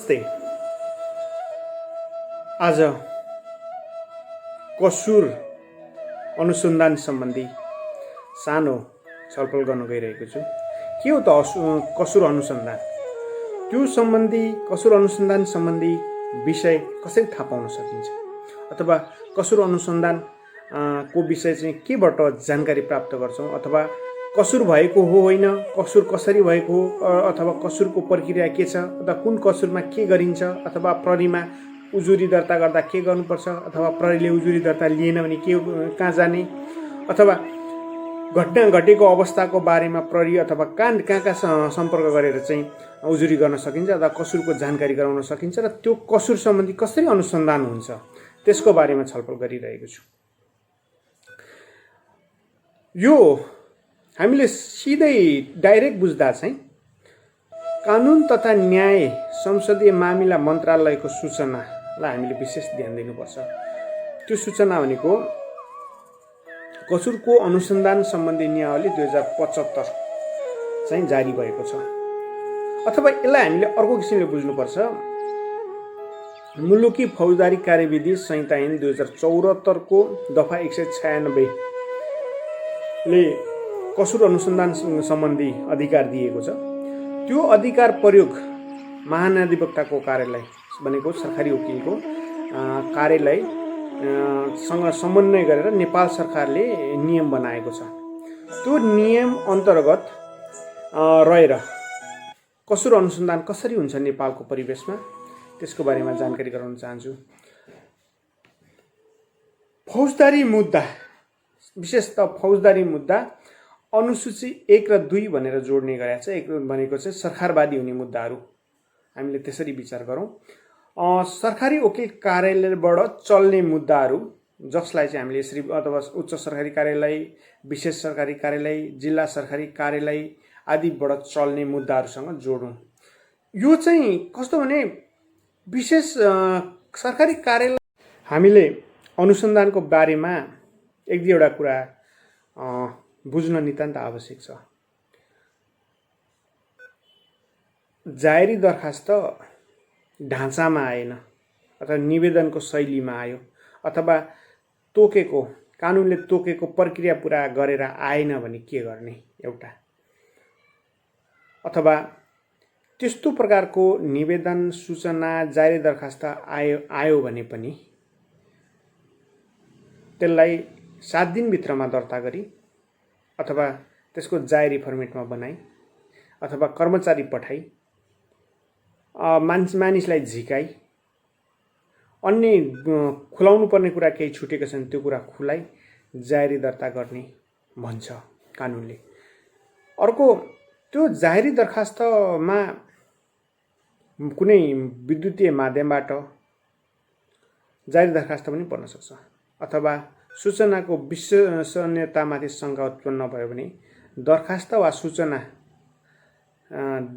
नमस्ते। आज कसुर अनुसन्धान सम्बन्धी सानो छलफल गर्न गइरहेको छु। के हो त कसुर अनुसन्धान? त्यो सम्बन्धी कसुर अनुसन्धान सम्बन्धी विषय कसरी थाहा पाउन सकिन्छ, अथवा कसुर अनुसन्धान को विषय चाहिँ केबाट जानकारी प्राप्त गर्छौँ, अथवा कसुर भएको हो होइन, कसुर कसरी भएको हो, अथवा कसुरको प्रक्रिया के छ, अथवा कुन कसुरमा के गरिन्छ, अथवा प्रहरीमा उजुरी दर्ता गर्दा के गर्नुपर्छ, अथवा प्रहरीले उजुरी दर्ता लिएन भने के कहाँ जाने, अथवा घटना घटेको अवस्थाको बारेमा प्रहरी अथवा कहाँ सम्पर्क गरेर चाहिँ उजुरी गर्न सकिन्छ, अथवा कसुरको जानकारी गराउन सकिन्छ, र त्यो कसुर सम्बन्धी कसरी अनुसन्धान हुन्छ त्यसको बारेमा छलफल गरिरहेको छु। यो हामीले सिधै डाइरेक्ट बुझ्दा चाहिँ कानुन तथा न्याय संसदीय मामिला मन्त्रालयको सूचनालाई हामीले विशेष ध्यान दिनुपर्छ। त्यो सूचना भनेको कसुरको अनुसन्धान सम्बन्धी नियमावली 2075 चाहिँ जारी भएको छ। अथवा यसलाई हामीले अर्को किसिमले बुझ्नुपर्छ। मुलुकी फौजदारी कार्यविधि संहिता ऐन 2074 को दफा 196 ले कसुर अनुसन्धान सम्बन्धी अधिकार दिएको छ। त्यो अधिकार प्रयोग महाधिवक्ताको कार्यालय भनेको सरकारी वकिलको कार्यालय सँग समन्वय गरेर नेपाल सरकारले नियम बनाएको छ। त्यो नियम अन्तर्गत रहेर कसुर अनुसन्धान कसरी हुन्छ नेपालको परिवेशमा, त्यसको बारेमा जानकारी गराउन चाहन्छु। फौजदारी मुद्दा, विशेषतः फौजदारी मुद्दा अनुसूची 1 र 2 भनेर जोड्ने गरेको छ। एक भनेको चाहिँ सरकारवादी हुने मुद्दाहरू, हामीले त्यसरी विचार गरौँ। सरकारी वकिल कार्यालयबाट चल्ने मुद्दाहरू जसलाई चाहिँ हामीले यसरी अथवा उच्च सरकारी कार्यालय, विशेष सरकारी कार्यालय, जिल्ला सरकारी कार्यालय आदिबाट चल्ने मुद्दाहरूसँग जोडौँ। यो चाहिँ कस्तो भने विशेष सरकारी कार्यालय हामीले अनुसन्धानको बारेमा एक दुईवटा कुरा बुझ्न नितान्त आवश्यक छ। जाहेरी दरखास्त ढाँचामा आएन, अथवा निवेदनको शैलीमा आयो, अथवा तोकेको कानुनले तोकेको प्रक्रिया पुरा गरेर आएन भने के गर्ने एउटा, अथवा त्यस्तो प्रकारको निवेदन सूचना जाहेरी दरखास्त आयो भने पनि त्यसलाई 7 दिनभित्रमा दर्ता गरी, अथवा त्यसको जाहेरी फर्मेटमा बनाई, अथवा कर्मचारी पठाई, मानिसलाई झिकाई, अन्य खुलाउनु पर्ने कुरा केही छुटेको छन् त्यो कुरा खुलाई जाहेरी दर्ता गर्ने भन्छ कानुनले। अर्को, त्यो जाहेरी दरखास्तमा कुनै विद्युतीय माध्यमबाट जाहेरी दरखास्त पनि पर्न सक्छ, अथवा सूचनाको विश्वसनीयतामाथि शङ्का उत्पन्न भयो भने दरखास्त वा सूचना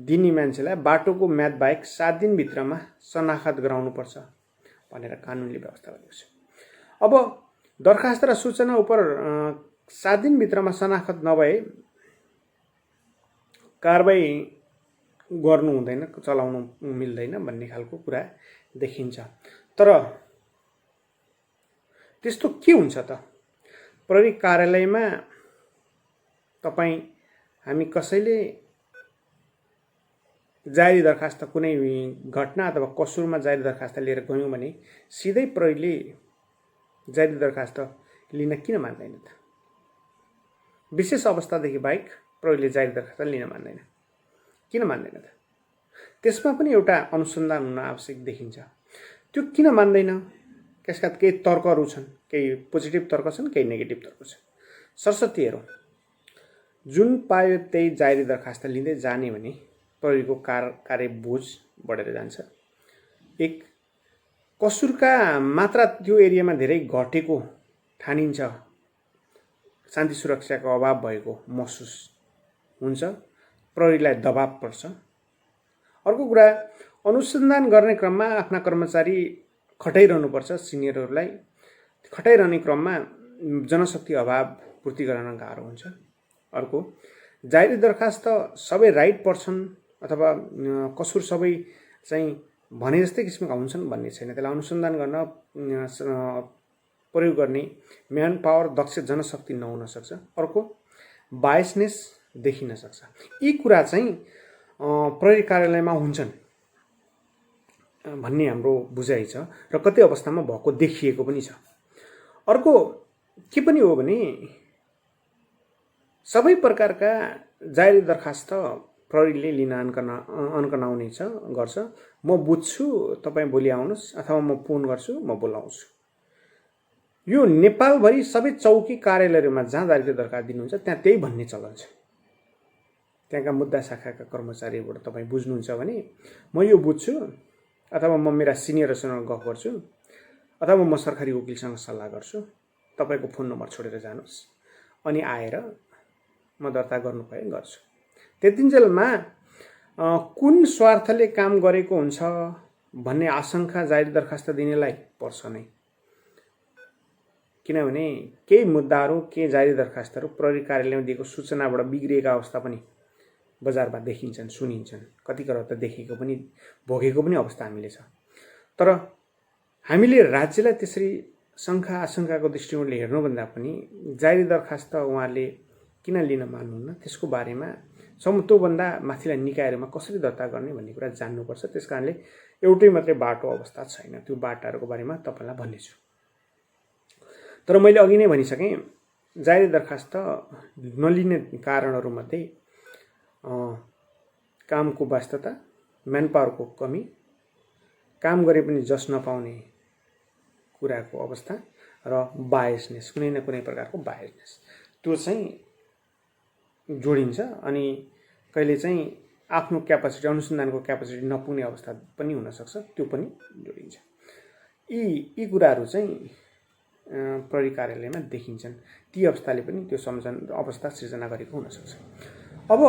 दिने मान्छेलाई बाटोको म्याद बाहेक 7 दिनभित्रमा शनाखत गराउनुपर्छ भनेर कानुनले व्यवस्था गरेको छ। अब दरखास्त र सूचना उप 7 दिनभित्रमा शनाखत नभए कारबाही गर्नु हुँदैन, चलाउनु मिल्दैन भन्ने खालको कुरा देखिन्छ। तर त्यस्तो के हुन्छ त? प्रहरी कार्यालयमा हामी कसैले जाहेरी दरखास्त कुनै घटना अथवा कसुरमा जाहेरी दरखास्त लिएर गयौँ भने सिधै प्रहरीले जाहेरी दरखास्त लिन किन मान्दैन त? विशेष अवस्थादेखि बाहेक प्रहरीले जाहेरी दरखास्त लिन मान्दैन, किन मान्दैन त? त्यसमा पनि एउटा अनुसन्धान हुन आवश्यक देखिन्छ। त्यो किन मान्दैन? त्यसका केही तर्कहरू छन्, केही पोजिटिभ तर्क छन्, केही नेगेटिभ तर्क छन्। सरसर्ती हेरौँ। जुन पायो त्यही जाहेरी दरखास्त लिँदै जाने भने प्रहरीको कार्यबोझ बढेर जान्छ। एक, कसुरका मात्रा त्यो एरियामा धेरै घटेको ठानिन्छ, शान्ति सुरक्षाको अभाव भएको महसुस हुन्छ, प्रहरीलाई दबाब पर्छ। अर्को कुरा, अनुसन्धान गर्ने क्रममा आफ्ना कर्मचारी खटाइरहनुपर्छ, सिनियरहरूलाई खटाइरहने क्रममा जनशक्ति अभाव पूर्ति गर्न गाह्रो हुन्छ। अर्को, जाहेरी दरखास्त सबै राइट पर्सन अथवा कसुर सबै चाहिँ भने जस्तै किसिमका हुन्छन् भन्ने छैन। त्यसलाई अनुसन्धान गर्न प्रयोग गर्ने म्यान पावर दक्ष जनशक्ति नहुन सक्छ। अर्को बायसनेस देखिन सक्छ। यी कुरा चाहिँ प्रहरी कार्यालयमा हुन्छन् भन्ने हाम्रो बुझाइ छ र कतै अवस्थामा भएको देखिएको पनि छ। अर्को के पनि हो भने सबै प्रकारका जारी दरखास्त प्रहरीले लिन अन्कनाउने गर्छ। म बुझ्छु, तपाईँ भोलि आउनुहोस्, अथवा म फोन गर्छु, म बोलाउँछु। यो नेपालभरि सबै चौकी कार्यालयहरूमा जहाँ जारी दरखास्त दिनुहुन्छ त्यहाँ त्यही भन्ने चलन छ। त्यहाँका मुद्दा शाखाका कर्मचारीबाट तपाईँ बुझ्नुहुन्छ भने म यो बुझ्छु, अथवा म मेरा सिनियरसँग गफ गर्छु, अथवा म सरकारी वकिलसँग सल्लाह गर्छु, तपाईँको फोन नम्बर छोडेर जानुहोस्, अनि आएर म दर्ता गर्नु भए गर्छु। त्यतिन्जेलमा कुन स्वार्थले काम गरेको हुन्छ भन्ने आशंका जारी दरखास्त दिनेलाई पर्छ नै। किनभने केही मुद्दाहरू, केही जारी दरखास्तहरू प्रहरी कार्यालयमा दिएको सूचनाबाट बिग्रिएका अवस्था पनि बजारमा देखिन्छन्, सुनिन्छन्। कतिकरो त देखेको पनि भोगेको पनि अवस्था हामीले छ। तर हामीले राज्यलाई त्यसरी शङ्का आशंकाको दृष्टिकोणले हेर्नुभन्दा पनि जारी दरखास्त उहाँहरूले किन लिन मान्नुहुन्न, त्यसको बारेमा त्योभन्दा माथिल्ला निकायहरूमा कसरी दर्ता गर्ने भन्ने कुरा जान्नुपर्छ। त्यस कारणले एउटै मात्रै बाटो अवस्था छैन। त्यो बाटाहरूको बारेमा तपाईँलाई भन्नेछु। तर मैले अघि नै भनिसकेँ, जारी दरखास्त नलिने कारणहरूमध्ये कामको व्यस्तता, म्यानपावरको कमी, काम गरे पनि जस नपाउने कुराको अवस्था र बायसनेस, कुनै न कुनै प्रकारको बायसनेस, त्यो चाहिँ जोडिन्छ। अनि कहिले चाहिँ आफ्नो क्यापासिटी, अनुसन्धानको क्यापासिटी नपुग्ने अवस्था पनि हुनसक्छ, त्यो पनि जोडिन्छ। यी कुराहरू चाहिँ प्रहरी कार्यालयमा देखिन्छन्। ती अवस्थाले पनि त्यो अवस्था सृजना गरेको हुनसक्छ। अब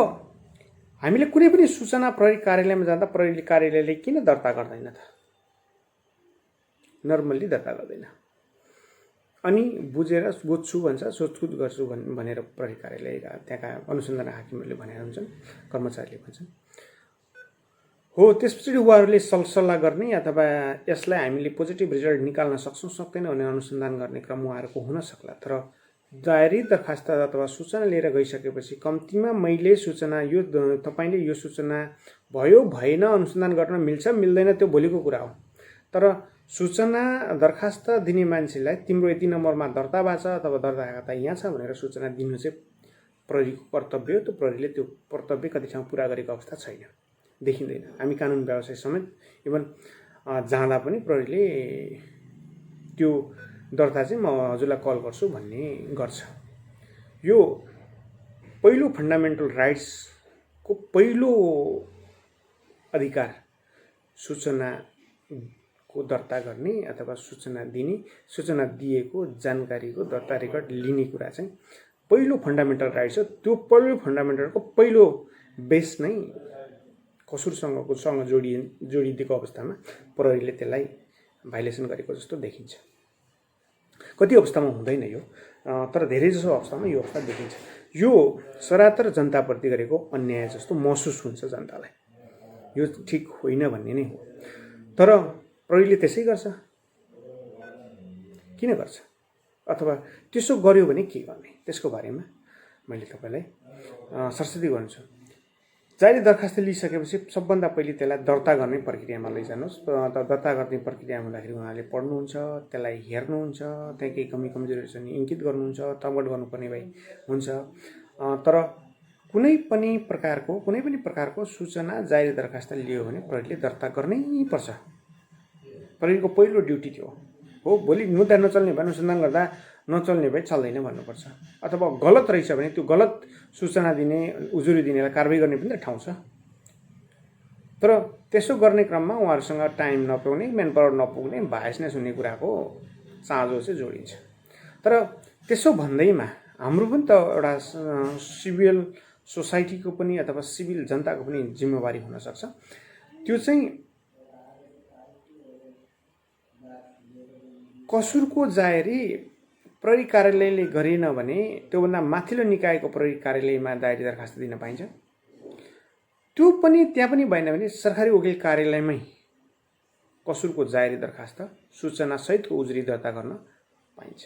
हामीले कुनै पनि सूचना प्रहरी कार्यालयमा जाँदा प्रहरी कार्यालयले किन दर्ता गर्दैन त? नर्मल्ली दर्ता गर्दैन। अनि बुझ्छु भन्छ, सोधखोज गर्छु भनेर प्रहरी कार्यालय त्यहाँका अनुसन्धान हाकिमहरूले भनेर हुन्छन्, कर्मचारीले भन्छन्। हो, त्यसपछि उहाँहरूले सल्लाह गर्ने अथवा यसलाई हामीले पोजिटिभ रिजल्ट निकाल्न सक्छौँ सक्दैनौँ भने अनुसन्धान गर्ने क्रम उहाँहरूको हुन सक्ला। तर जारी दरखास्त अथवा सूचना लिएर गइसकेपछि कम्तीमा मैले सूचना, यो तपाईँले यो सूचना भयो भएन, अनुसन्धान गर्न मिल्छ मिल्दैन त्यो भोलिको कुरा हो। तर सूचना दरखास्त दिने मान्छेलाई तिम्रो यति नम्बरमा दर्ता भएको छ अथवा दर्ता यहाँ छ भनेर सूचना दिनु चाहिँ प्रहरीको कर्तव्य हो। त्यो प्रहरीले त्यो कर्तव्य कति ठाउँ पुरा गरेको अवस्था छैन, देखिँदैन। हामी कानुन व्यवसाय समेत इभन जाँदा पनि प्रहरीले त्यो दर्ता चाहिँ म हजुरलाई कल गर्छु भन्ने गर्छ। यो पहिलो फन्डामेन्टल राइट्सको पहिलो अधिकार सूचनाको दर्ता गर्ने अथवा सूचना दिने, सूचना दिएको जानकारीको दर्ता रेकर्ड लिने कुरा चाहिँ पहिलो फन्डामेन्टल राइट्स हो। त्यो पहिलो फन्डामेन्टलको पहिलो बेस नै कसुरसँग जोडिदिएको अवस्थामा प्रहरीले त्यसलाई भाइलेसन गरेको जस्तो देखिन्छ। कति अवस्थामा हुँदैन यो, तर धेरै जसो अवस्थामा यो अवस्था देखिन्छ। यो सरातर जनताप्रति गरेको अन्याय जस्तो महसुस हुन्छ जनतालाई। यो ठिक होइन भन्ने नै हो। तर प्रहरीले त्यसै गर्छ, किन गर्छ? अथवा त्यसो गर्यो भने के गर्ने, त्यसको बारेमा मैले तपाईँलाई सरसर्ती गर्छु। जारी दरखास्त लिइसकेपछि सबभन्दा पहिले त्यसलाई दर्ता गर्ने प्रक्रियामा लैजानुहोस्। दर्ता गर्ने प्रक्रिया हुँदाखेरि उहाँले पढ्नुहुन्छ, त्यसलाई हेर्नुहुन्छ, त्यहाँ केही कमी कमजोरी छ भने इङ्कित गर्नुहुन्छ, तर्मट गर्नुपर्ने भए हुन्छ। तर कुनै पनि प्रकारको सूचना जारी दरखास्त लियो भने प्रहरीले दर्ता गर्नै पर्छ। प्रहरीको पहिलो ड्युटी त्यो हो। भोलि मुद्दा नचल्ने भए, अनुसन्धान गर्दा नचल्ने भए चल्दैन भन्नुपर्छ। अथवा गलत रहेछ भने त्यो गलत सूचना दिने, उजुरी दिनेलाई कारबाही गर्ने पनि त ठाउँ छ। तर त्यसो गर्ने क्रममा उहाँहरूसँग टाइम नपुग्ने, म्यानपावर नपुग्ने, बायसनेस हुने कुराको चाँजो चाहिँ जोडिन्छ। तर त्यसो भन्दैमा हाम्रो पनि त एउटा सिभिल सोसाइटीको पनि अथवा सिभिल जनताको पनि जिम्मेवारी हुनसक्छ। त्यो चाहिँ कसुरको जाहेरी प्रहरी कार्यालयले गरेन भने त्योभन्दा माथिल्लो निकायको प्रहरी कार्यालयमा दायरी दरखास्त दिन पाइन्छ। त्यो पनि त्यहाँ पनि भएन भने सरकारी वकिल कार्यालयमै कसुरको जाहेरी दरखास्त सूचना सहितको उजुरी दर्ता गर्न पाइन्छ।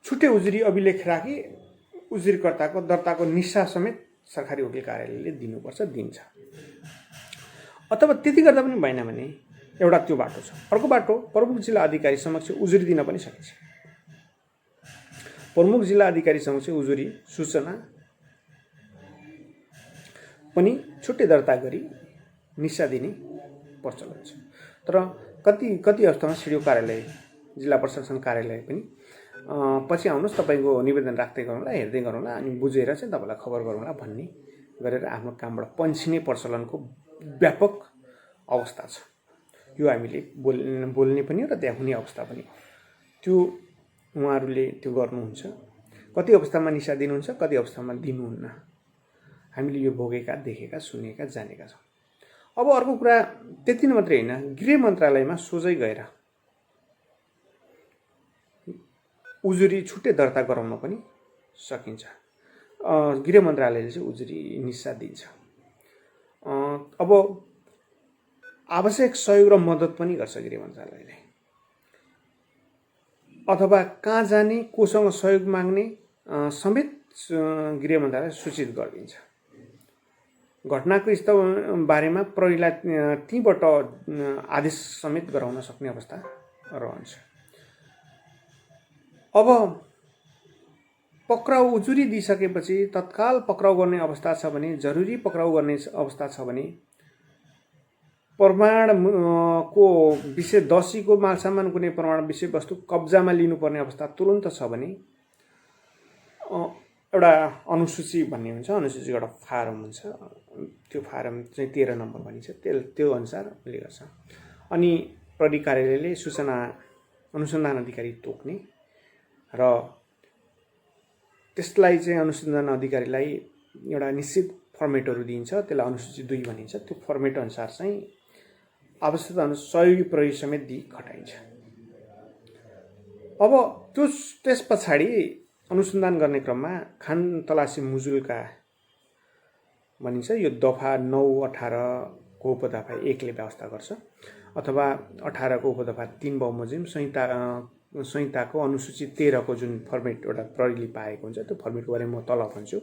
छुट्टै उजुरी अभिलेख राखी उजुरीकर्ताको दर्ताको निस्सा समेत सरकारी वकिल कार्यालयले दिनुपर्छ, दिन्छ। अथवा त्यति गर्दा पनि भएन भने एउटा त्यो बाटो छ। अर्को बाटो प्रमुख जिल्ला अधिकारी समक्ष उजुरी दिन पनि सकिन्छ। प्रमुख जिल्ला अधिकारी समक्ष उजुरी सूचना पनि छुट्टै दर्ता गरी निस्सा दिने प्रचलन छ। तर कति अवस्थामा सिडिओ कार्यालय, जिल्ला प्रशासन कार्यालय पनि पछि आउनुहोस् तपाईँको निवेदन राख्दै गरौँला, हेर्दै गरौँला, अनि बुझेर चाहिँ तपाईँलाई खबर गरौँला भन्ने गरेर आफ्नो कामबाट पन्छिने प्रचलनको व्यापक अवस्था छ। यो हामीले बोल्ने पनि हो र त्यहाँ हुने अवस्था पनि हो। त्यो उहाँहरूले त्यो गर्नुहुन्छ। कति अवस्थामा निस्सा दिनुहुन्छ, कति अवस्थामा दिनुहुन्न, हामीले यो भोगेका, देखेका, सुनेका, जानेका छौँ। अब अर्को कुरा त्यति नै मात्रै होइन, गृह मन्त्रालयमा सोझै गएर उजुरी छुट्टै दर्ता गराउन पनि सकिन्छ। गृह मन्त्रालयले चाहिँ उजुरी निस्सा दिन्छ। अब आवश्यक सहयोग र मद्दत पनि गर्छ गृह मन्त्रालयले। अथवा कहाँ जाने, कोसँग सहयोग माग्ने समेत गृह मन्त्रालय सूचित गरिदिन्छ। घटनाको स्थल बारेमा प्रहरीलाई तीबाट आदेश समेत गराउन सक्ने अवस्था रहन्छ। अब पक्राउ उजुरी दिइसकेपछि तत्काल पक्राउ गर्ने अवस्था छ भने, जरुरी पक्राउ गर्ने अवस्था छ भने, प्रमाणको विषय दसीको मालसामान कुनै प्रमाण विषयवस्तु कब्जामा लिनुपर्ने अवस्था तुरन्त छ भने एउटा अनुसूची भन्ने हुन्छ, अनुसूचीको एउटा फारम हुन्छ। त्यो फारम चाहिँ 13 नम्बर भनिन्छ, त्यो अनुसार उसले गर्छ। अनि प्रहरी कार्यालयले सूचना अनुसन्धान अधिकारी तोक्ने र त्यसलाई चाहिँ अनुसन्धान अधिकारीलाई एउटा निश्चित फर्मेटहरू दिइन्छ, त्यसलाई अनुसूची 2 भनिन्छ। त्यो फर्मेट अनुसार चाहिँ आवश्यकता अनुसार सहयोगी प्रहरी समेत दिई खटाइन्छ। अब त्यस पछाडि अनुसन्धान गर्ने क्रममा खान तलासी मुजुलका भनिन्छ, यो दफा 9, 18 को उपदफा 1 ले व्यवस्था गर्छ, अथवा 18 को उपदफा 3 बमोजिम संहिताको अनुसूची 13 को जुन फर्मेट एउटा प्रहरीले पाएको हुन्छ, त्यो फर्मेटको बारेमा म तल भन्छु।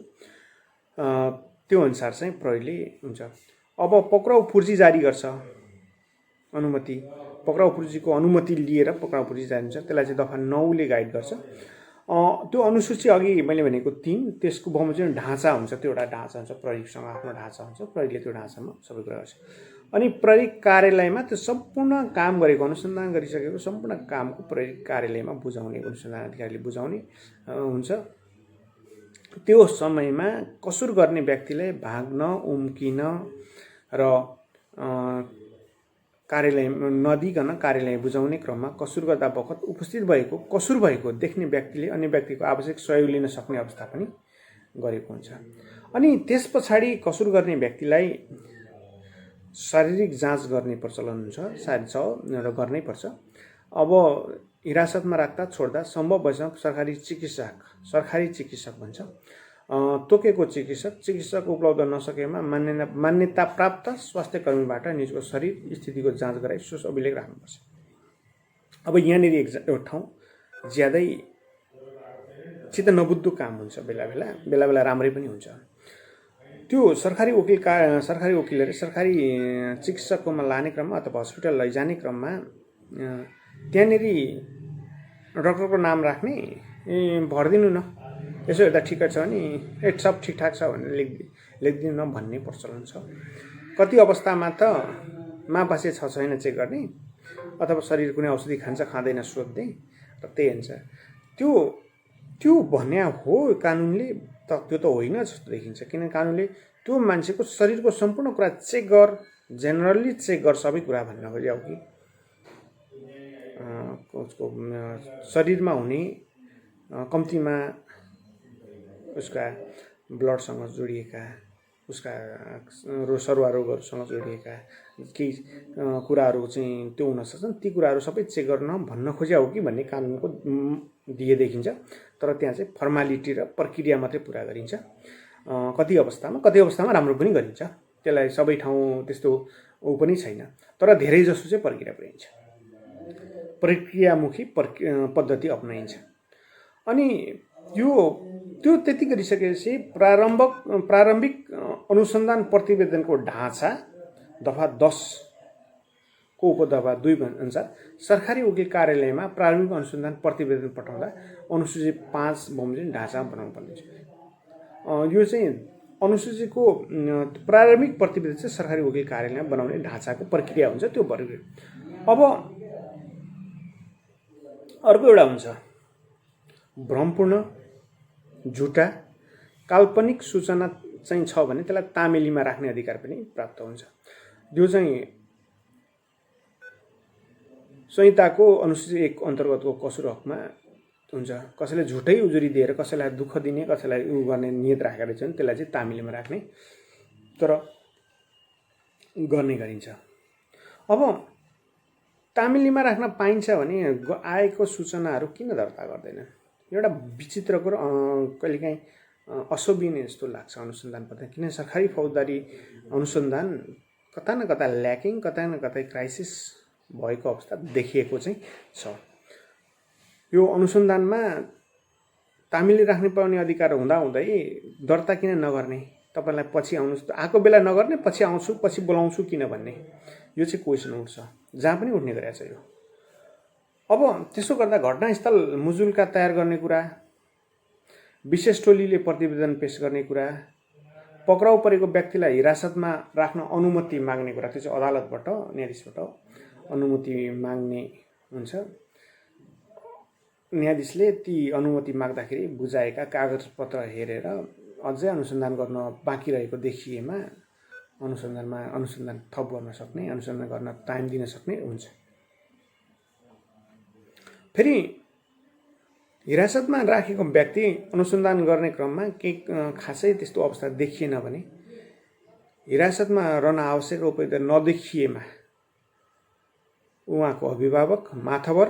त्यो अनुसार चाहिँ प्रहरीले हुन्छ। अब पक्राउ पूर्जी जारी गर्छ, अनुमति, पक्राउ पूर्जीको अनुमति लिएर पक्राउ पूर्जी जारी हुन्छ, त्यसलाई चाहिँ दफा 9 ले गाइड गर्छ। त्यो अनुसूची अघि मैले भनेको 3, त्यसको बमोजिम ढाँचा हुन्छ, त्यो एउटा ढाँचा हुन्छ, प्रहरीसँग आफ्नो ढाँचा हुन्छ, प्रहरीले त्यो ढाँचामा सबै कुरा गर्छ। अनि प्रहरी कार्यालयमा त्यो सम्पूर्ण काम गरेको, अनुसन्धान गरिसकेको सम्पूर्ण कामको प्रहरी कार्यालयमा बुझाउने, अनुसन्धान अधिकारीले बुझाउने हुन्छ। त्यो समयमा कसुर गर्ने व्यक्तिलाई भाग्न, उम्किन र कार्यालय नदिकन कार्यालय बुझाउने क्रममा कसुर गर्दा बखत उपस्थित भएको, कसुर भएको देख्ने व्यक्तिले अन्य व्यक्तिको आवश्यक सहयोग लिन सक्ने अवस्था पनि गरेको हुन्छ। अनि त्यस पछाडि कसुर गर्ने व्यक्तिलाई शारीरिक जाँच गर्ने प्रचलन हुन्छ, सायद छ र गर्नै पर्छ। अब हिरासतमा राख्दा छोड्दा सम्भव भएसम्म सरकारी चिकित्सक भन्छ, तोकेको चिकित्सक उपलब्ध नसकेमा मान्यता प्राप्त स्वास्थ्य कर्मीबाट निजको शरीर स्थितिको जाँच गराई सोच अभिलेख राख्नुपर्छ। अब यहाँनिर एउटा ठाउँ ज्यादै चित्त नबुद्धो काम हुन्छ, बेला बेला राम्रै पनि हुन्छ। त्यो सरकारी वकिलले सरकारी चिकित्सककोमा लाने क्रममा अथवा हस्पिटल लैजाने क्रममा त्यहाँनिर डक्टरको नाम राख्ने, भरिदिनु न, यसो हेर्दा ठिकै छ भने सब ठिकठाक छ भनेर लेखिदिनु न भन्ने प्रचलन छ। कति अवस्थामा त मापासे छ छैन चेक गर्ने, अथवा शरीर कुनै औषधि खान्छ खाँदैन सोध्ने, र त्यही हुन्छ। त्यो भन्या हो कानुनले त, त्यो त होइन जस्तो देखिन्छ। किन कानुनले त्यो मान्छेको शरीरको सम्पूर्ण कुरा चेक गर, जेनरली चेक गर, सबै कुरा भन्न खोज्यो कि उसको शरीरमा हुने कम्तीमा उसका ब्लडसँग जोडिएका, उसका सरुवा रोगहरूसँग जोडिएका केही कुराहरू चाहिँ त्यो हुन सक्छन्, ती कुराहरू सबै चेक गर्न भन्न खोज्या हो कि भन्ने कानुनको दिए देखिन्छ। तर त्यहाँ चाहिँ फर्मालिटी र प्रक्रिया मात्रै पुरा गरिन्छ। कति अवस्थामा राम्रो पनि गरिन्छ। त्यसलाई सबै ठाउँ त्यस्तो ऊ पनि छैन। तर धेरै जसो चाहिँ प्रक्रिया पुर्याइन्छ, प्रक्रियामुखी पद्धति अपनाइन्छ। अनि त्यो त्यति गरिसकेपछि प्रारम्भिक अनुसन्धान प्रतिवेदनको ढाँचा दफा 10 को उपदफा 2 अनुसार सरकारी वकिल कार्यालयमा प्रारम्भिक अनुसन्धान प्रतिवेदन पठाउँदा अनुसूची 5 बमोजिम ढाँचा बनाउनु पर्ने छ। यो चाहिँ अनुसूचीको प्रारम्भिक प्रतिवेदन चाहिँ सरकारी वकिल कार्यालयमा बनाउने ढाँचाको प्रक्रिया हुन्छ, त्यो प्रक्रिया। अब अर्को एउटा हुन्छ भ्रमपूर्ण झुटा काल्पनिक सूचना चाहिँ छ भने त्यसलाई तामेलीमा राख्ने अधिकार पनि प्राप्त हुन्छ। यो चाहिँ संहिताको अनुसूची 1 अन्तर्गतको कसुर हकमा हुन्छ। कसैले झुटै उजुरी दिएर कसैलाई दुःख दिने, कसैलाई उ गर्ने नियत राखेका रहेछन्, त्यसलाई चाहिँ तामेलीमा राख्ने तर गर्ने गरिन्छ। अब तामेलीमा राख्न पाइन्छ भने आएको सूचनाहरू किन दर्ता गर्दैनन्? एउटा विचित्र कुरो, कहिलेकाहीँ अशोभनीय जस्तो लाग्छ अनुसन्धान पद्धति। किन सरकारी फौजदारी अनुसन्धान कता न कता ल्याकिङ, कता न कतै क्राइसिस भएको अवस्था देखिएको चाहिँ छ। यो अनुसन्धानमा तामेली राख्ने पाउने अधिकार हुँदाहुँदै दर्ता किन नगर्ने? तपाईँलाई पछि आउनुहोस्, आएको बेला नगर्ने, पछि आउँछु, पछि बोलाउँछु किन भन्ने, यो चाहिँ क्वेसन उठ्छ, जहाँ पनि उठ्ने गरेको छ यो। अब त्यसो गर्दा घटनास्थल मुजुल्का तयार गर्ने कुरा, विशेष टोलीले प्रतिवेदन पेश गर्ने कुरा, पक्राउ परेको व्यक्तिलाई हिरासतमा राख्न अनुमति माग्ने कुरा, त्यो चाहिँ अदालतबाट, न्यायाधीशबाट अनुमति माग्ने हुन्छ। न्यायाधीशले ती अनुमति माग्दाखेरि बुझाएका कागजपत्र हेरेर अझै अनुसन्धान गर्न बाँकी रहेको देखिएमा अनुसन्धान थप गर्न सक्ने, अनुसन्धान गर्न टाइम दिन सक्ने हुन्छ। फेरि हिरासतमा राखेको व्यक्ति अनुसन्धान गर्ने क्रममा केही खासै त्यस्तो अवस्था देखिएन भने हिरासतमा रहन आवश्यक उपयुक्त नदेखिएमा उहाँको अभिभावक, माथवर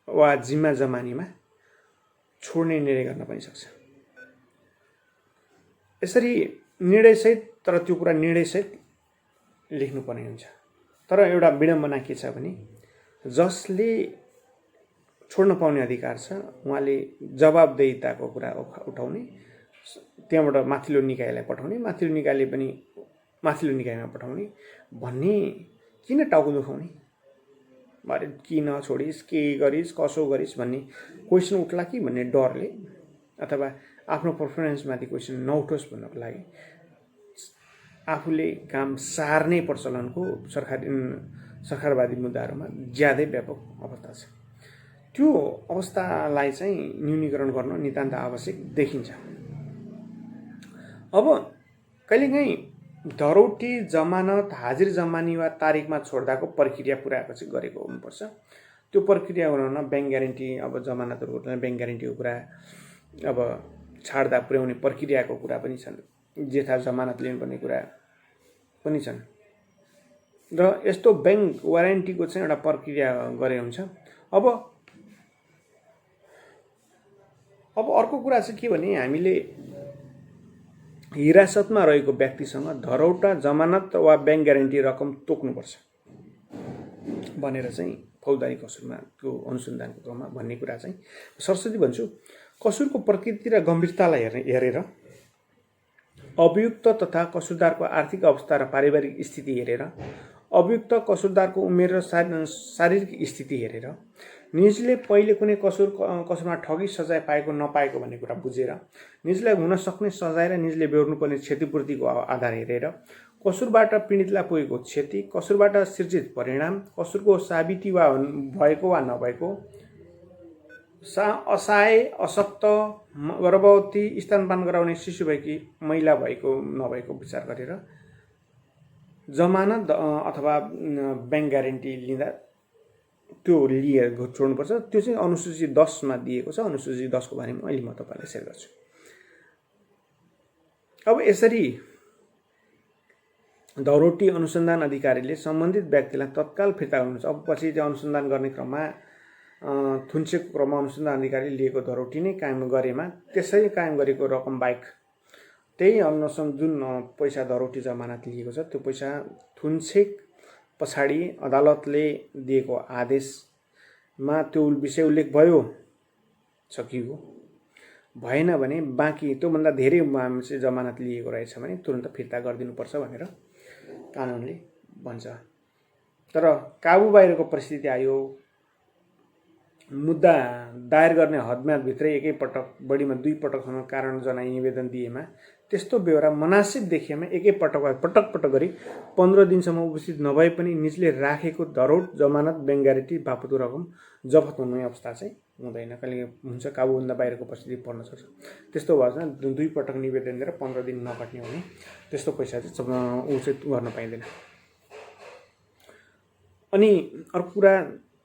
वा जिम्मा जमानीमा छोड्ने निर्णय गर्न पनि सक्छ। यसरी निर्णयसहित, तर त्यो कुरा निर्णयसहित लेख्नुपर्ने हुन्छ। तर एउटा विडम्बना के छ भने जसले छोड्न पाउने अधिकार छ उहाँले जवाबदेहिताको कुरा उठाउने, त्यहाँबाट माथिल्लो निकायलाई पठाउने, माथिल्लो निकायले पनि माथिल्लो निकायमा पठाउने भन्ने किन टाउको दुखाउने? भरे किन छोडिस्, के गरिस्, कसो गरिस् भन्ने क्वेसन उठ्ला कि भन्ने डरले, अथवा आफ्नो पर्फर्मेन्समाथि क्वेसन नउठोस् भन्नको लागि आफूले काम सार्ने प्रचलनको सरकारवादी मुद्दाहरूमा ज्यादै व्यापक अवस्था छ। त्यो अवस्थालाई चाहिँ न्यूनीकरण गर्न नितान्त आवश्यक देखिन्छ। अब कहिलेकाहीँ धरोटी, जमानत, हाजिर जमानी वा तारिकमा छोड्दाको प्रक्रिया पुऱ्याएको चाहिँ गरेको हुनुपर्छ। त्यो प्रक्रिया हुन ब्याङ्क ग्यारेन्टी, अब जमानतहरूको ब्याङ्क ग्यारेन्टीको कुरा, अब छाड्दा पुर्याउने प्रक्रियाको कुरा पनि छन्, जेथा जमानत लिनुपर्ने कुरा पनि छन्, र यस्तो ब्याङ्क वारेन्टीको चाहिँ एउटा प्रक्रिया गरे हुन्छ। अब अर्को कुरा चाहिँ के भने हामीले हिरासतमा रहेको व्यक्तिसँग धरौटा, जमानत वा ब्याङ्क ग्यारेन्टी रकम तोक्नुपर्छ भनेर चाहिँ फौजदारी कसुरमा त्यो अनुसन्धानको क्रममा भन्ने कुरा चाहिँ सरस्वती भन्छु। कसुरको प्रकृति र गम्भीरतालाई हेरेर, अभियुक्त तथा कसुरदारको आर्थिक अवस्था र पारिवारिक स्थिति हेरेर, अभियुक्त कसुरदारको उमेर र शारीरिक स्थिति हेरेर, निजले पहिले कुनै कसुरमा ठगी सजाय पाएको नपाएको भन्ने कुरा बुझेर, निजलाई हुन सक्ने सजाय र निजले बेहोर्नुपर्ने क्षतिपूर्तिको आधार हेरेर, कसुरबाट पीडितलाई पुगेको क्षति, कसुरबाट सिर्जित परिणाम, कसुरको साबिती वा भएको वा नभएको, असहाय, अशक्त, गर्भवती, स्तनपान गराउने शिशु भएकी महिला भएको नभएको विचार गरेर जमानत अथवा ब्याङ्क ग्यारेन्टी लिँदा त्यो लिएर छोड्नुपर्छ। त्यो चाहिँ अनुसूची 10 मा दिएको छ। अनुसूची 10 को बारेमा अहिले म तपाईलाई सेयर गर्छु। अब यसरी धरोटी अनुसन्धान अधिकारीले सम्बन्धित व्यक्तिलाई तत्काल फिर्ता गर्नुहुन्छ। अब पछि त्यो अनुसन्धान गर्ने क्रममा थुन्सेको क्रममा अनुसन्धान अधिकारीले लिएको धरोटी नै कायम गरेमा त्यसै कायम गरेको रकम बाहेक त्यही अनुसार जुन पैसा दरौटी जमानत लिएको छ त्यो पैसा थुन्छेक पछाडि अदालतले दिएको आदेशमा त्यो विषय उल्लेख भयो सकियो, भएन भने बाँकी त्योभन्दा धेरै चाहिँ जमानत लिएको रहेछ भने तुरन्त फिर्ता गरिदिनुपर्छ भनेर कानुनले भन्छ। तर काबु बाहिरको परिस्थिति आयो, मुद्दा दायर गर्ने हदम्यादभित्रै एकैपटक बढीमा 2 पटकसम्म कारण जनाई निवेदन दिएमा त्यस्तो बेहोरा मनासिब देखिएमा पटक गरी 15 दिनसम्म उपस्थित नभए पनि निजले राखेको दरोड जमानत ब्याङ्क ग्यारेन्टी बापतको रकम जफत हुने अवस्था चाहिँ हुँदैन। कहिले हुन्छ काबुभन्दा बाहिरको परिस्थिति पर्न सक्छ। त्यस्तो भएछ 2 पटक निवेदन दिएर 15 दिन नकट्ने हुने त्यस्तो पैसा चाहिँ उचित गर्न पाइँदैन। अनि अर्को कुरा,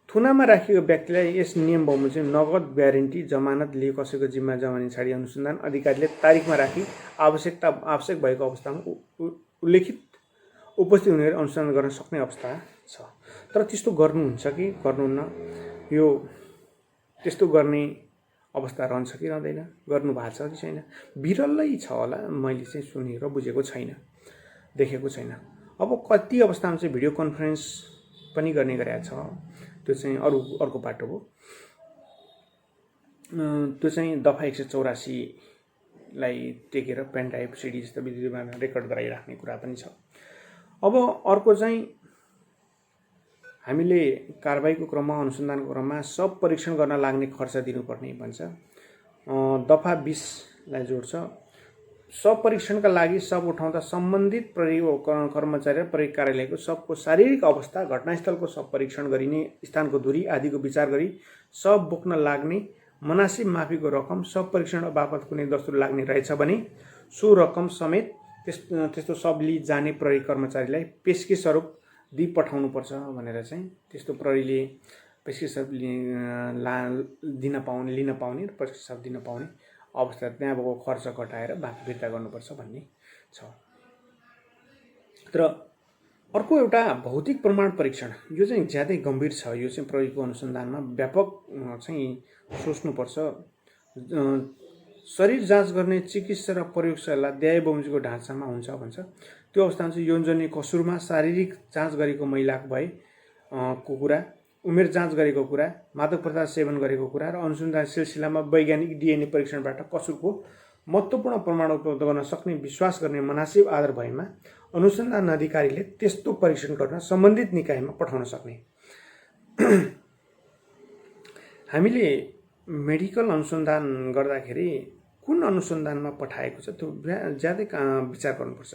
थुनामा राखिएको व्यक्तिलाई यस नियम बमोजिम नगद ग्यारेन्टी जमानत लिए कसैको जिम्मा जमानी छाडी अनुसन्धान अधिकारीले तारिखमा राखी आवश्यक भएको अवस्थामा उल्लेखित उपस्थित हुने अनुसन्धान गर्न सक्ने अवस्था छ। तर त्यस्तो गर्नुहुन्छ कि गर्नुहुन्न, यो त्यस्तो गर्ने अवस्था रहन्छ कि रहँदैन, गर्नु भएको छ कि छैन, बिरलै छ होला, मैले चाहिँ सुनेर बुझेको छैन, देखेको छैन। अब कति अवस्थामा चाहिँ भिडियो कन्फरेन्स पनि गर्ने गरेको छ, त्यो चाहिँ अर्को बाटो हो। त्यो चाहिँ दफा 184लाई टेकेर पेन ड्राइभ सिडी जस्तो विधिमा रेकर्ड गराइराख्ने कुरा पनि छ। अब अर्को चाहिँ हामीले कारबाहीको क्रममा अनुसन्धानको क्रममा सब परीक्षण गर्न लाग्ने खर्च दिनुपर्ने भन्छ। दफा 20लाई जोड्छ। सब परीक्षणका लागि सब उठाउँदा सम्बन्धित प्रहरी कर्मचारी र प्रहरी कार्यालयको सबको शारीरिक अवस्था, घटनास्थलको सब परीक्षण गरिने स्थानको दूरी आदिको विचार गरी सब बोक्न लाग्ने मनासिब माफीको रकम सब परीक्षण बापत कुनै दस्तुर लाग्ने रहेछ भने सो रकम समेत त्यस्तो सब लिई जाने प्रहरी कर्मचारीलाई पेशकी स्वरूप दिई पठाउनुपर्छ भनेर चाहिँ त्यस्तो प्रहरीले पेशकी स्वरूप लिन पाउने र पेशकी स्वरूप दिन पाउने अवस्था त्यहाँको खर्च घटाएर बाँकी फिर्ता गर्नुपर्छ भन्ने छ। तर अर्को एउटा भौतिक प्रमाण परीक्षण, यो चाहिँ ज्यादै गम्भीर छ। यो चाहिँ प्रहरीको अनुसन्धानमा व्यापक चाहिँ सोच्नुपर्छ। शरीर जाँच गर्ने चिकित्सा र प्रयोगशाला न्याय बमोजिमको ढाँचामा हुन्छ भन्छ। त्यो अवस्थामा चाहिँ यौनजन्य कसुरमा शारीरिक जाँच गरेको महिलाको भए को कुरा, उमेर जाँच गरेको कुरा, मादक पदार्थ सेवन गरेको कुरा र अनुसन्धान सिलसिलामा वैज्ञानिक डिएनए परीक्षणबाट कसुरको महत्त्वपूर्ण प्रमाण उपलब्ध गर्न सक्ने विश्वास गर्ने मनासिब आधार भएमा अनुसन्धान अधिकारीले त्यस्तो परीक्षण गर्न सम्बन्धित निकायमा पठाउन सक्ने। हामीले मेडिकल अनुसन्धान गर्दाखेरि कुन अनुसन्धानमा पठाएको छ त्यो ज्यादै विचार गर्नुपर्छ।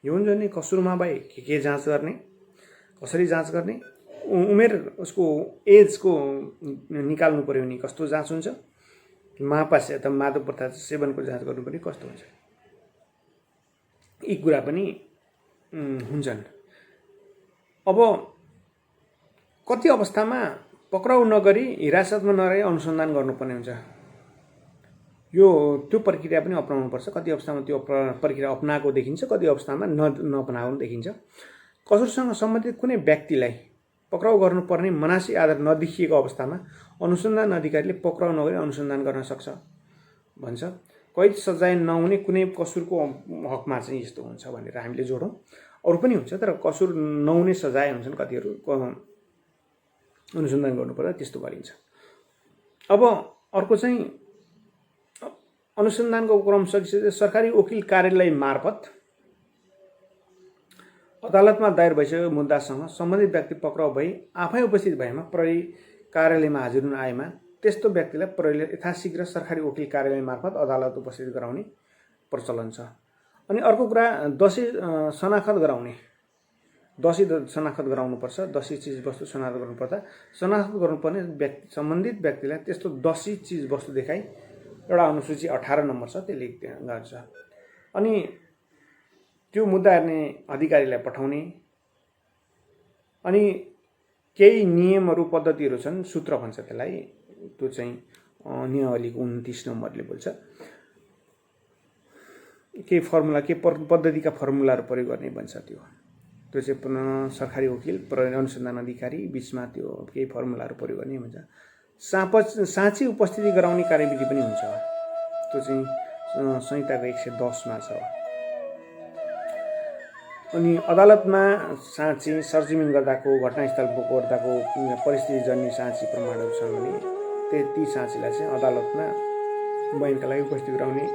यौनजन्य कसुरमा भए के जाँच गर्ने, कसरी जाँच गर्ने, उमेर उसको एजको निकाल्नु पर्यो भने कस्तो जाँच हुन्छ, महापास अथवा मादक पदार्थ सेवनको जाँच गर्नु पनि कस्तो हुन्छ, यी कुरा पनि हुन्छन्। अब कति अवस्थामा पक्राउ नगरी हिरासतमा नरही अनुसन्धान गर्नुपर्ने हुन्छ, त्यो प्रक्रिया पनि अपनाउनुपर्छ। कति अवस्थामा त्यो प्रक्रिया अपनाएको देखिन्छ, कति अवस्थामा नअपनाएको देखिन्छ। कसुरसँग सम्बन्धित कुनै व्यक्तिलाई पक्राउ गर्नुपर्ने मनासी आधार नदेखिएको अवस्थामा अनुसन्धान अधिकारीले पक्राउ नगरी अनुसन्धान गर्न सक्छ भन्छ। कैद सजाय नहुने कुनै कसुरको हकमा चाहिँ यस्तो हुन्छ भनेर हामीले जोडौँ। अरू पनि हुन्छ, तर कसुर नहुने सजाय हुन्छन् कतिहरू अनुसन्धान गर्नुपर्दा त्यस्तो गरिन्छ। अब अर्को चाहिँ अनुसन्धानको क्रम सकिसकेपछि सरकारी वकिल कार्यालय मार्फत अदालतमा दायर भइसकेको मुद्दासँग सम्बन्धित व्यक्ति पक्राउ भई आफै उपस्थित भएमा प्रहरी कार्यालयमा हाजिर हुन आएमा त्यस्तो व्यक्तिलाई प्रहरीले यथाशीघ्र सरकारी वकिल कार्यालय मार्फत अदालत उपस्थित गराउने प्रचलन छ। अनि अर्को कुरा, दोषी शनाखत गराउने, दोषी शनाखत गराउनुपर्छ। दोषी चिजवस्तु शनाखत गर्नुपर्दा शनाखत गर्नुपर्ने सम्बन्धित व्यक्तिलाई त्यस्तो दोषी चिजवस्तु देखाई एउटा अनुसूची 18 नम्बर छ त्यसले गर्छ। अनि त्यो मुद्दा हेर्ने अधिकारीलाई पठाउने। अनि केही नियमहरू पद्धतिहरू छन्, सूत्र भन्छ त्यसलाई, त्यो चाहिँ नियमावलीको 29 नम्बरले बोल्छ। केही फर्मुला, के पद्धतिका फर्मुलाहरू प्रयोग गर्ने भन्छ। त्यो चाहिँ पुनः सरकारी वकिल प्रहरी अनुसन्धान अधिकारी बिचमा त्यो केही फर्मुलाहरू प्रयोग गर्ने भन्छ। साँची उपस्थिति गराउने कार्यविधि पनि हुन्छ। त्यो चाहिँ संहिताको 110मा छ। अनि अदालतमा साँची सरजिमिन गर्दाको घटनास्थल गर्दाको परिस्थितिजन्य साँची प्रमाणहरू छन् भने ती साँचीलाई चाहिँ अदालतमा बयानका लागि उपस्थित गराउने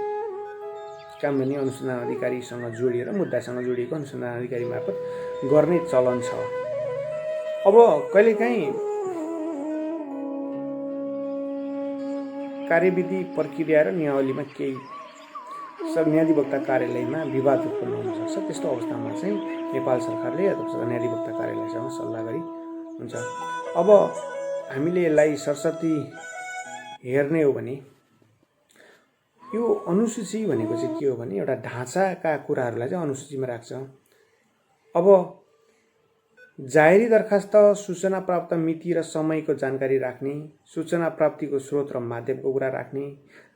काम पनि अनुसन्धान अधिकारीसँग जोडिएर मुद्दासँग जोडिएको अनुसन्धान अधिकारी मार्फत गर्ने चलन छ। अब कहिलेकाहीँ कार्यविधि प्रक्रिया र नियमावलीमा केही न्यायाधिवक्ता कार्यालयमा विवाद उत्पन्न हुन सक्छ। त्यस्तो अवस्थामा चाहिँ नेपाल सरकारले अथवा न्यायाधिवक्ता कार्यालयसँग सल्लाह गरी हुन्छ। अब हामीले यसलाई सरस्वती हेर्ने हो भने यो अनुसूची भनेको चाहिँ के हो भने एउटा ढाँचाका कुराहरूलाई चाहिँ अनुसूचीमा राख्छ। अब जाहेरी दरखास्त सूचना प्राप्त मिति र समयको जानकारी राख्ने, सूचना प्राप्तिको स्रोत र माध्यमको कुरा राख्ने,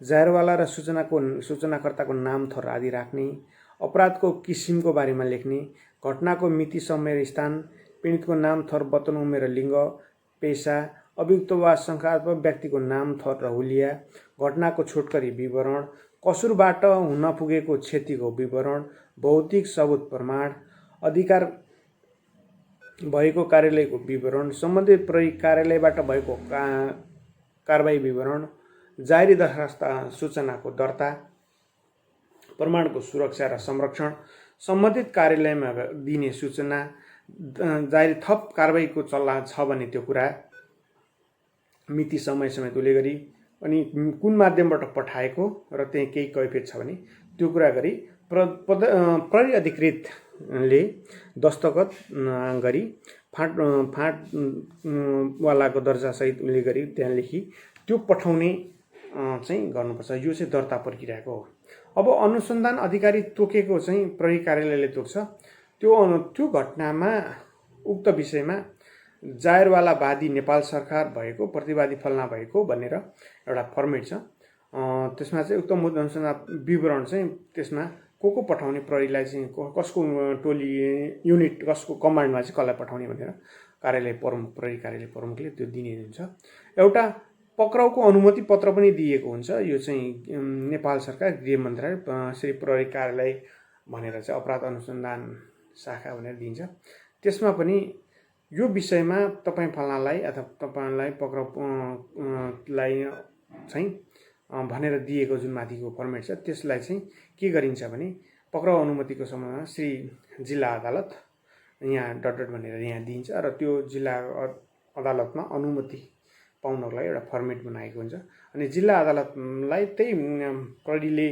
जाहेरवाला र सूचनाकर्ताको नाम थर आदि राख्ने, अपराधको किसिमको बारेमा लेख्ने, घटनाको मिति समय र स्थान, पीडितको नाम थर वतन उमेर लिङ्ग पेसा, अभियुक्त वा शङ्कास्पद व्यक्तिको नाम थर र हुलिया, घटनाको छोटकरी विवरण, कसुरबाट हुन पुगेको क्षतिको विवरण, भौतिक सबुत प्रमाण, अधिकार भएको कार्यालयको विवरण, सम्बन्धित प्रहरी कार्यालयबाट भएको कारबाही विवरण, जारी दरखास्त सूचनाको दर्ता, प्रमाणको सुरक्षा र संरक्षण, सम्बन्धित कार्यालयमा दिने सूचना, जारी थप कारबाहीको चल्ला छ भने त्यो कुरा, मिति समय समेत उल्लेख गरी, अनि कुन माध्यमबाट पठाएको र त्यही केही कैफियत छ भने त्यो कुरा गरी प्रहरी अधिकृतले दस्तखत गरी फाँटवालाको दर्जासहित उल्लेख गरी त्यहाँ लेखी त्यो पठाउने चाहिँ गर्नुपर्छ। यो चाहिँ दर्ता प्रक्रियाको हो। अब अनुसन्धान अधिकारी तोकेको चाहिँ प्रहरी कार्यालयले तोक्छ। त्यो घटनामा उक्त विषयमा जाहेरवाला वादी नेपाल सरकार भएको, प्रतिवादी फलना भएको भनेर एउटा फर्मेट छ। त्यसमा चाहिँ उक्त मुद्दा अनुसन्धान विवरण चाहिँ त्यसमा को पठाउने, प्रहरीलाई चाहिँ कसको टोली युनिट कसको कमान्डमा चाहिँ कसलाई पठाउने भनेर कार्यालय प्रमुख, प्रहरी कार्यालय प्रमुखले त्यो दिने हुन्छ। एउटा पक्राउको अनुमति पत्र पनि दिएको हुन्छ। यो चाहिँ नेपाल सरकार गृह मन्त्रालय श्री प्रहरी कार्यालय भनेर चाहिँ अपराध अनुसन्धान शाखा भनेर दिन्छ। त्यसमा पनि यो विषयमा तपाईँ फलनालाई अथवा तपाईँलाई पक्राउलाई चाहिँ भनेर दिएको जुन माथिको फर्मेट छ त्यसलाई चाहिँ के गरिन्छ भने पक्राउ अनुमतिको सम्बन्धमा श्री जिल्ला अदालत यहाँ डट भनेर यहाँ दिइन्छ र त्यो जिल्ला अदालतमा अनुमति पाउनको लागि एउटा फर्मेट बनाएको हुन्छ। अनि जिल्ला अदालतलाई त्यही प्रहरीले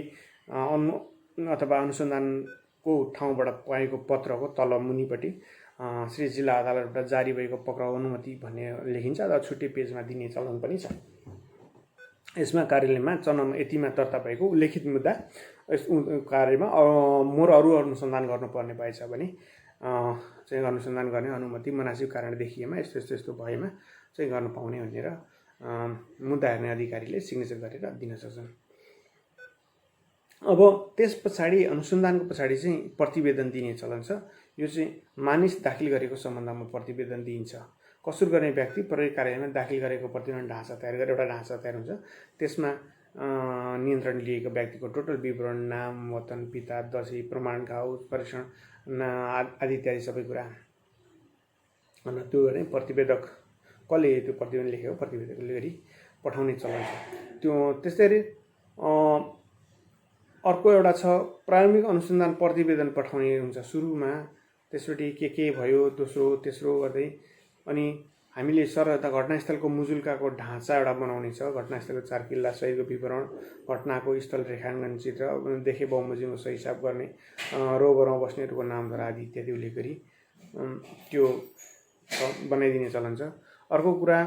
अथवा अनुसन्धानको ठाउँबाट पाएको पत्रको तल मुनिपट्टि श्री जिल्ला अदालतबाट जारी भएको पक्राउ अनुमति भन्ने लेखिन्छ र छुट्टै पेजमा दिने चलन पनि छ। यसमा कार्यालयमा चनमा यतिमा दर्ता भएको उल्लेखित मुद्दा यस कार्यमा मोर अरू अनुसन्धान गर्नुपर्ने भएछ भने चाहिँ अनुसन्धान गर्ने अनुमति मनासिब कारण देखिएमा यस्तो भएमा चाहिँ गर्न पाउने भनेर मुद्दा हेर्ने अधिकारीले सिग्नेचर गरेर दिन सक्छन्। अब त्यस पछाडि अनुसन्धानको पछाडि चाहिँ प्रतिवेदन दिने चलन छ। यो चाहिँ मानिस दाखिल गरेको सम्बन्धमा प्रतिवेदन दिइन्छ। कसुर गर्ने व्यक्ति प्रहरी कार्यालयमा दाखिल गरेको प्रतिवेदन ढाँचा तयार गरेर एउटा ढाँचा तयार हुन्छ। त्यसमा नियन्त्रण लिएको व्यक्तिको टोटल विवरण, नाम, वतन, पिता, दसैँ, प्रमाण, घाउ, परीक्षण आदि इत्यादि सबै कुरा अनि त्यो गर्ने प्रतिवेदक कसले त्यो प्रतिवेदन लेखेको प्रतिवेदकले गरी पठाउने चलन छ। त्यो त्यसरी अर्को एउटा छ प्रारम्भिक अनुसन्धान प्रतिवेदन पठाउने हुन्छ सुरुमा। त्यसपछि के भयो दोस्रो तेस्रो गर्दै अनि हामीले सरता घटनास्थलको मुजुल्काको ढाँचा एउटा बनाउने छ। घटनास्थलको 4 किल्ला सहितको विवरण, घटनाको स्थल रेखाङ्कन चित्र, देखे बमोजिमको सही हिसाब गर्ने, रोबरमा बस्नेहरूको नाम धर आदि इत्यादि उल्लेख गरी त्यो बनाइदिने चलन छ। अर्को कुरा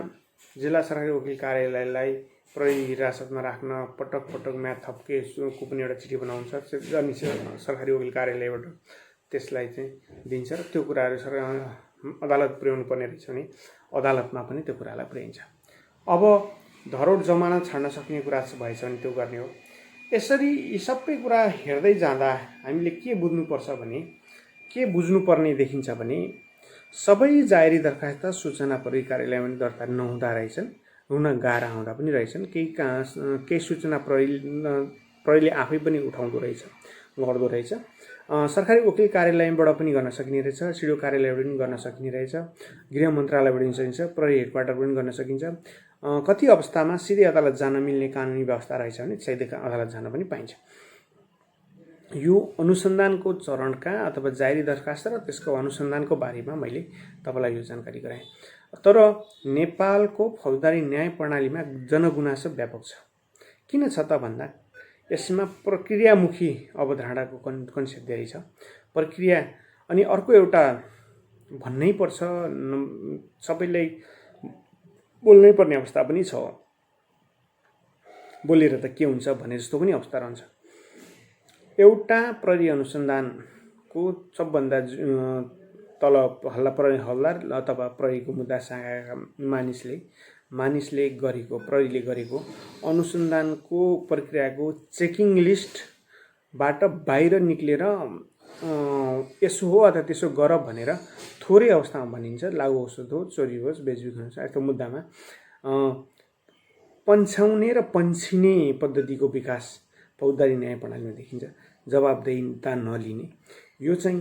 जिल्ला सरकारी वकिल कार्यालयलाई प्रहरी हिरासतमा राख्न पटक म्याद थप्केको पनि एउटा चिठी बनाउँछ अनि सरकारी वकिल कार्यालयबाट त्यसलाई चाहिँ दिन्छ र त्यो कुराहरू अदालत पुर्याउनु पर्ने रहेछ भने अदालतमा पनि त्यो कुरालाई पुर्याइन्छ। अब धरोड जमानत छाड्न सक्ने कुरा भएछ भने त्यो गर्ने हो। यसरी यी सबै कुरा हेर्दै जाँदा हामीले के बुझ्नुपर्छ भने के बुझ्नुपर्ने देखिन्छ भने सबै जाहेरी दरखास्त सूचना प्रहरी कार्यालयमा पनि दर्ता नहुँदा रहेछन्, हुन गाह्रा हुँदा पनि रहेछन्। केही सूचना प्रहरीले आफै पनि उठाउँदो रहेछ, गर्दो रहेछ। सरकारी वकिल कार्यालयबाट पनि गर्न सकिने रहेछ, सिडिओ कार्यालयबाट पनि गर्न सकिने रहेछ, गृह मन्त्रालयबाट पनि सकिन्छ, प्रहरी हेडक्वार्टर पनि गर्न सकिन्छ। कति अवस्थामा सिधै अदालत जान मिल्ने कानुनी व्यवस्था रहेछ भने सिधै अदालत जान पनि पाइन्छ। यो अनुसन्धानको चरणका अथवा जारी दरखास्त र त्यसको अनुसन्धानको बारेमा मैले तपाईँलाई यो जानकारी गराएँ। तर नेपालको फौजदारी न्याय प्रणालीमा जनगुनासो व्यापक छ। किन छ त भन्दा यसमा प्रक्रियामुखी अवधारणाको कन्सेप्ट धेरै छ। प्रक्रिया अनि अर्को एउटा भन्नै पर्छ, सबैलाई बोल्नै पर्ने अवस्था पनि छ। बोलेर त के हुन्छ भने जस्तो पनि अवस्था रहन्छ। एउटा प्रहरी अनुसन्धानको सबभन्दा तल हल्ला प्रहरी हल्दार अथवा प्रहरीको मुद्दा शाखाका मानिसले गरेको, प्रहरीले गरेको अनुसन्धानको प्रक्रियाको चेकिङ लिस्टबाट बाहिर निक्लेर यसो हो अथवा त्यसो गर भनेर थोरै अवस्थामा भनिन्छ। लागु औषध हो, चोरी होस्, बेचबिखन होस्, यस्तो मुद्दामा पन्छाउने र पन्छिने पद्धतिको विकास फौजदारी न्याय प्रणालीमा देखिन्छ। जवाबदेहिता नलिने, यो चाहिँ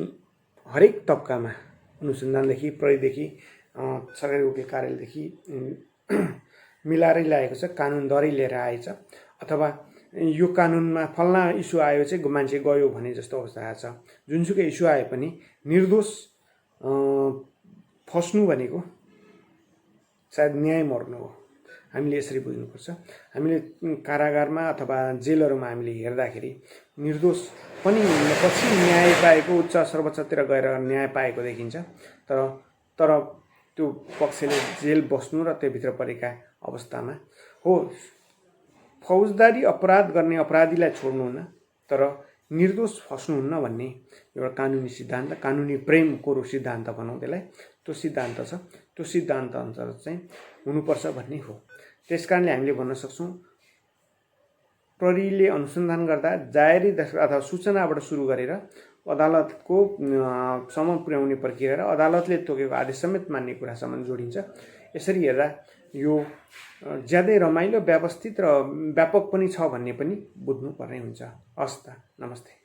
हरेक तबकामा अनुसन्धानदेखि, प्रहरीदेखि, सरकारी वकिल कार्यालयदेखि मिलाएरै ल्याएको छ। कानुनद्वारै लिएर आएछ। अथवा यो कानुनमा फल्ना इस्यु आयो चाहिँ मान्छे गयो भने जस्तो अवस्था छ। जुनसुकै इस्यु आए पनि निर्दोष फस्नु भनेको सायद न्याय मर्नु हो। हामीले यसरी बुझ्नुपर्छ। हामीले कारागारमा अथवा जेलहरूमा हामीले हेर्दाखेरि निर्दोष पनि पछि न्याय पाएको, उच्च सर्वोच्चतिर गएर न्याय पाएको देखिन्छ। तर त्यो पक्षले जेल बस्नु र त्योभित्र परेका अवस्थामा हो। फौजदारी अपराध गर्ने अपराधीलाई छोड्नुहुन्न, तर निर्दोष फस्नुहुन्न भन्ने एउटा कानुनी सिद्धान्त, कानुनी प्रेमको सिद्धान्त भनौँ त्यसलाई, त्यो सिद्धान्त छ। त्यो सिद्धान्त अनुसार चाहिँ हुनुपर्छ भन्ने हो। त्यसकारणले हामीले भन्न सक्छौँ प्रहरीले अनुसन्धान गर्दा जारी अथवा सूचनाबाट सुरु गरेर अदालतको सम्म पुर्याउने प्रक्रिया र अदालतले तोकेको आदेश समेत मान्ने कुरासम्म जोडिन्छ। यसरी हेर्दा यो ज्यादै रमाइलो, व्यवस्थित र व्यापक पनि छ भन्ने पनि बुझ्नुपर्ने हुन्छ। हस् त, नमस्ते।